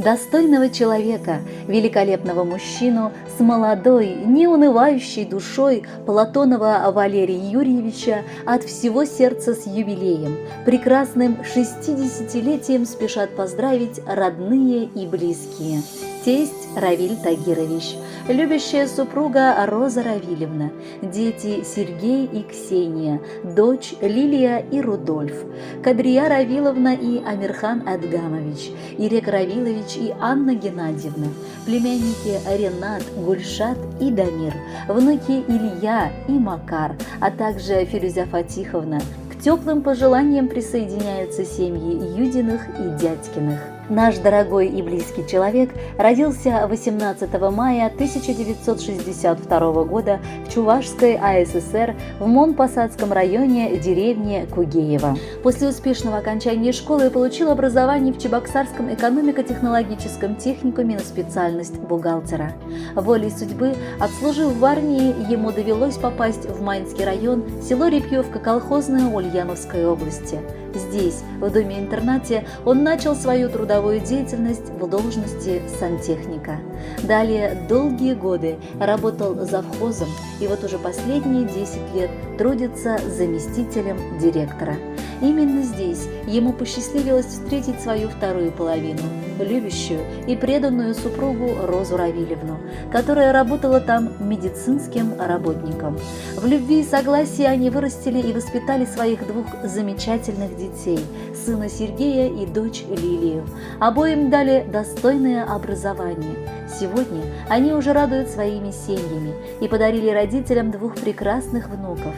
достойного человека, великолепного мужчину с молодой, неунывающей душой Платонова Валерия Юрьевича от всего сердца с юбилеем. Прекрасным 60-летием спешат поздравить родные и близкие. Тесть Равиль Тагирович, любящая супруга Роза Равильевна, дети Сергей и Ксения, дочь Лилия и Рудольф, Кадрия Равиловна и Амирхан Адгамович, Ирек Равилович и Анна Геннадьевна, племянники Ренат, Гульшат и Дамир, внуки Илья и Макар, а также Фирузя Фатиховна. К теплым пожеланиям присоединяются семьи Юдиных и Дядькиных. Наш дорогой и близкий человек родился 18 мая 1962 года в Чувашской АССР в Монпосадском районе деревни Кугеево. После успешного окончания школы получил образование в Чебоксарском экономико-технологическом техникуме на специальность бухгалтера. Волей судьбы, отслужив в армии, ему довелось попасть в Майнский район, село Репьевка колхозное Ульяновской области. Здесь, в доме-интернате, он начал свою трудовую деятельность в должности сантехника. Далее долгие годы работал завхозом и вот уже последние 10 лет трудится заместителем директора. Именно здесь ему посчастливилось встретить свою вторую половину, любящую и преданную супругу Розу Равильевну, которая работала там медицинским работником. В любви и согласии они вырастили и воспитали своих двух замечательных детей, сына Сергея и дочь Лилию. Обоим дали достойное образование. Сегодня они уже радуют своими семьями и подарили родителям двух прекрасных внуков.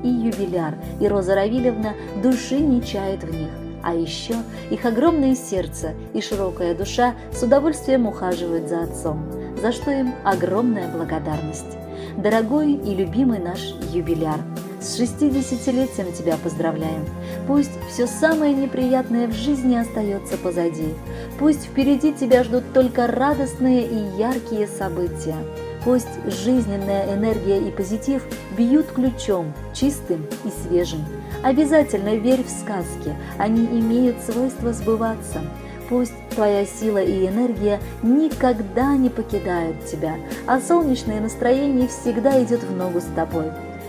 И юбиляр, и Роза Равильевна души не чают в них. А еще их огромное сердце и широкая душа с удовольствием ухаживают за отцом, за что им огромная благодарность. Дорогой и любимый наш юбиляр, с 60-летием тебя поздравляем. Пусть все самое неприятное в жизни остается позади. Пусть впереди тебя ждут только радостные и яркие события. Пусть жизненная энергия и позитив бьют ключом, чистым и свежим. Обязательно верь в сказки, они имеют свойство сбываться. Пусть твоя сила и энергия никогда не покидают тебя, а солнечное настроение всегда идет в ногу с тобой.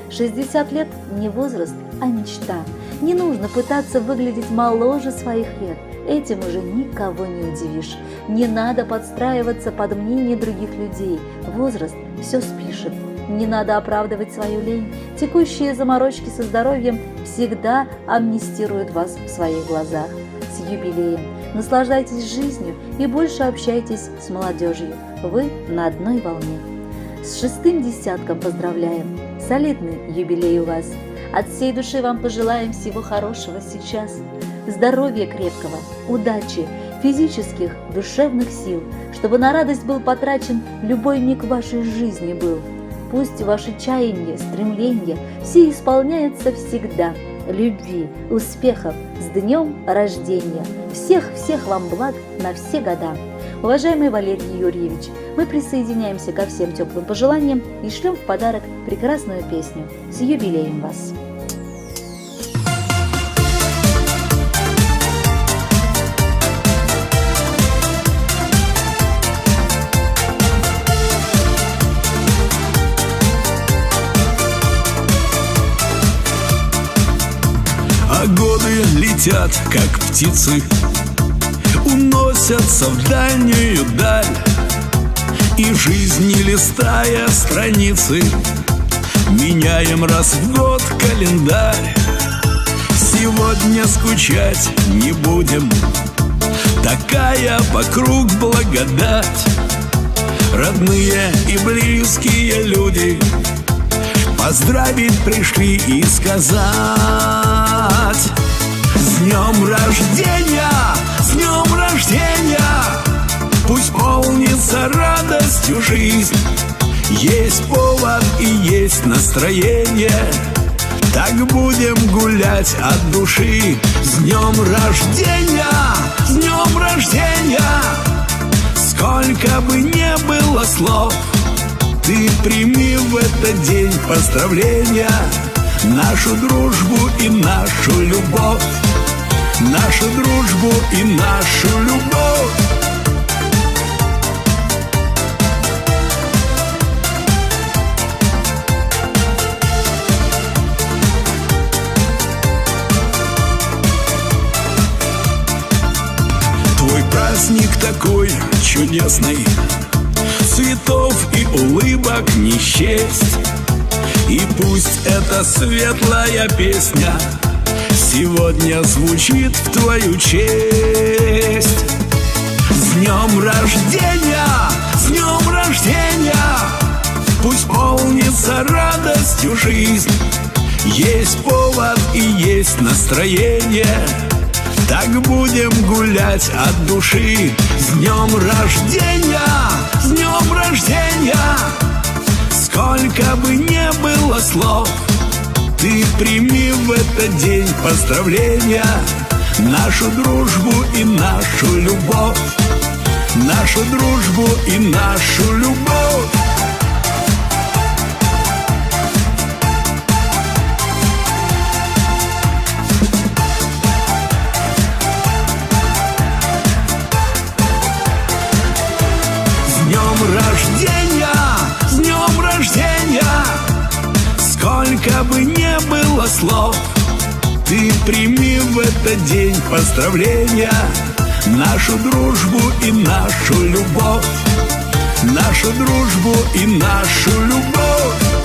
60 лет не возраст, а мечта. Не нужно пытаться выглядеть моложе своих лет. Этим уже никого не удивишь. Не надо подстраиваться под мнение других людей. Возраст все спишет. Не надо оправдывать свою лень. Текущие заморочки со здоровьем всегда амнистируют вас в своих глазах. С юбилеем! Наслаждайтесь жизнью и больше общайтесь с молодежью. Вы на одной волне. С 6-м десятком поздравляем! Солидный юбилей у вас! От всей души вам пожелаем всего хорошего сейчас. Здоровья крепкого, удачи, физических, душевных сил, чтобы на радость был потрачен любой миг вашей жизни был. Пусть ваши чаяния, стремления все исполняются всегда. Любви, успехов, с днем рождения! Всех вам благ на все года! Уважаемый Валерий Юрьевич, мы присоединяемся ко всем теплым пожеланиям и шлем в подарок прекрасную песню. С юбилеем вас! А годы летят, как птицы, уносятся в дальнюю даль. И жизнь, не листая страницы, меняем раз в год календарь. Сегодня скучать не будем, такая вокруг благодать. Родные и близкие люди поздравить пришли и сказать: с днем рождения, с днем рождения! Пусть полнится радостью жизнь. Есть повод и есть настроение, так будем гулять от души. С днем рождения, с днем рождения! Сколько бы не было слов, ты прими в этот день поздравления, нашу дружбу и нашу любовь, нашу дружбу и нашу любовь. такой чудесный, цветов и улыбок не счесть. И пусть эта светлая песня сегодня звучит в твою честь. С днем рождения, с днем рождения, пусть полнится радостью жизнь. Есть повод и есть настроение, так будем гулять от души. С днем рождения, с днем рождения, сколько бы не было слов, ты прими в этот день поздравления, нашу дружбу и нашу любовь, нашу дружбу и нашу любовь. С днем рождения, с днем рождения, сколько бы не было слов, ты прими в этот день поздравления, нашу дружбу и нашу любовь, нашу дружбу и нашу любовь.